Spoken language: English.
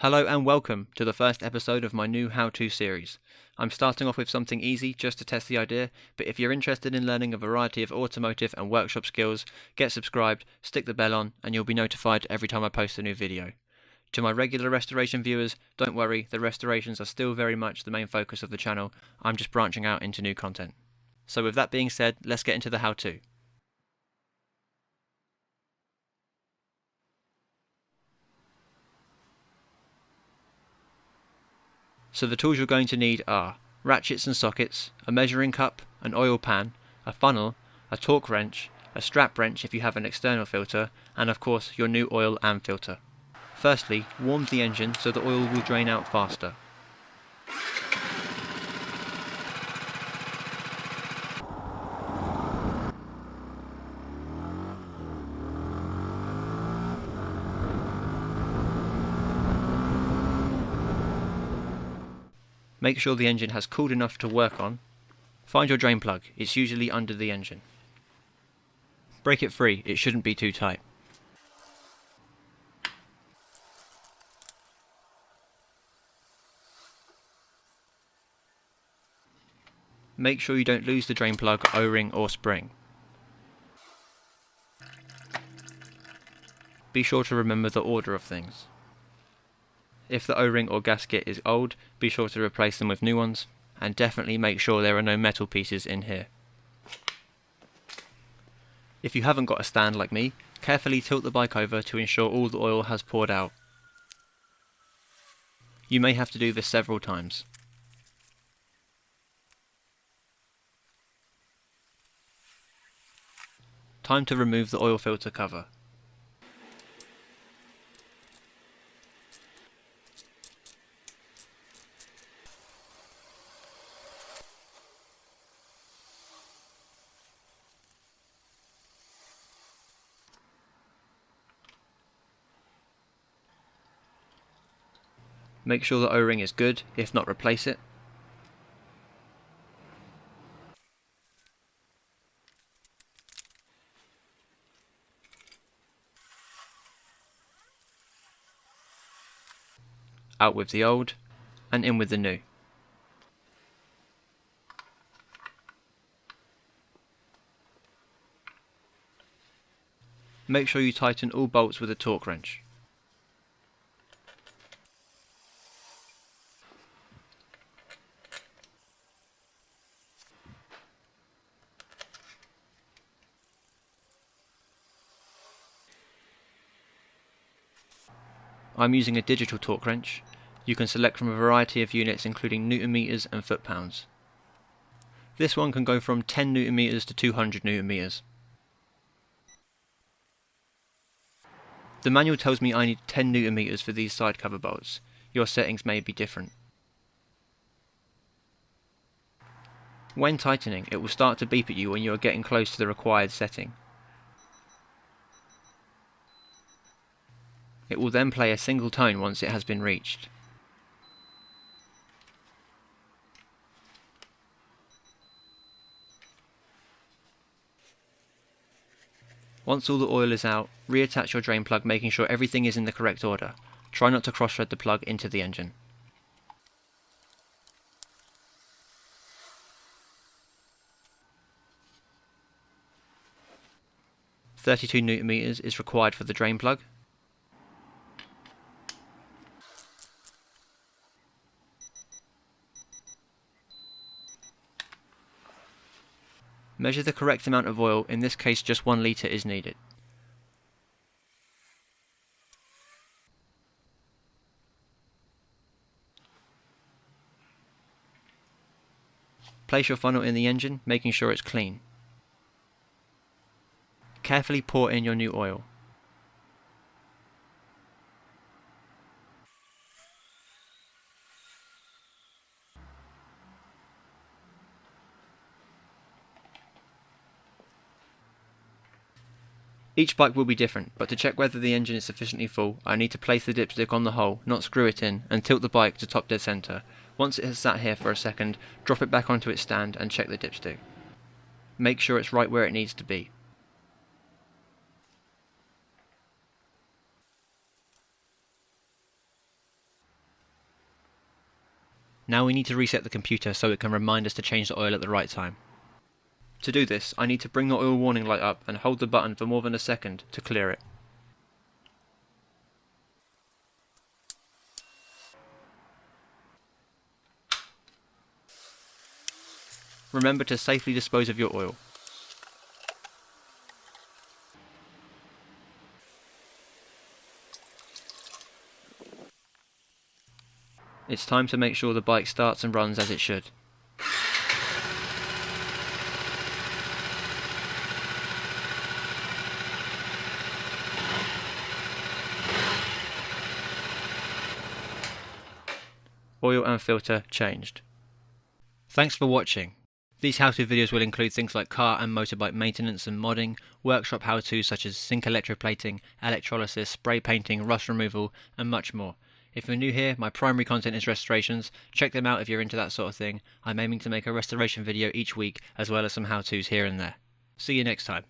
Hello and welcome to the first episode of my new how-to series. I'm starting off with something easy just to test the idea, but if you're interested in learning a variety of automotive and workshop skills, get subscribed, stick the bell on, and you'll be notified every time I post a new video. To my regular restoration viewers, don't worry, the restorations are still very much the main focus of the channel. I'm just branching out into new content. So with that being said, let's get into the how-to. So the tools you're going to need are ratchets and sockets, a measuring cup, an oil pan, a funnel, a torque wrench, a strap wrench if you have an external filter, and of course your new oil and filter. Firstly, warm the engine so the oil will drain out faster. Make sure the engine has cooled enough to work on. Find your drain plug, it's usually under the engine. Break it free, it shouldn't be too tight. Make sure you don't lose the drain plug, O-ring or spring. Be sure to remember the order of things. If the O-ring or gasket is old, be sure to replace them with new ones, and definitely make sure there are no metal pieces in here. If you haven't got a stand like me, carefully tilt the bike over to ensure all the oil has poured out. You may have to do this several times. Time to remove the oil filter cover. Make sure the O-ring is good, if not replace it. Out with the old, and in with the new. Make sure you tighten all bolts with a torque wrench. I'm using a digital torque wrench. You can select from a variety of units including newton meters and foot pounds. This one can go from 10 newton meters to 200 newton meters. The manual tells me I need 10 newton meters for these side cover bolts. Your settings may be different. When tightening, it will start to beep at you when you are getting close to the required setting. It will then play a single tone once it has been reached. Once all the oil is out, reattach your drain plug, making sure everything is in the correct order. Try not to cross-thread the plug into the engine. .32 newton meters is required for the drain plug. Measure the correct amount of oil, in this case just 1 litre is needed. Place your funnel in the engine, making sure it's clean. Carefully pour in your new oil. Each bike will be different, but to check whether the engine is sufficiently full, I need to place the dipstick on the hole, not screw it in, and tilt the bike to top dead centre. Once it has sat here for a second, drop it back onto its stand and check the dipstick. Make sure it's right where it needs to be. Now we need to reset the computer so it can remind us to change the oil at the right time. To do this, I need to bring the oil warning light up and hold the button for more than a second to clear it. Remember to safely dispose of your oil. It's time to make sure the bike starts and runs as it should. Oil and filter changed. Thanks for watching. These how-to videos will include things like car and motorbike maintenance and modding, workshop how-tos such as zinc electroplating, electrolysis, spray painting, rust removal, and much more. If you're new here, my primary content is restorations. Check them out if you're into that sort of thing. I'm aiming to make a restoration video each week, as well as some how-tos here and there. See you next time.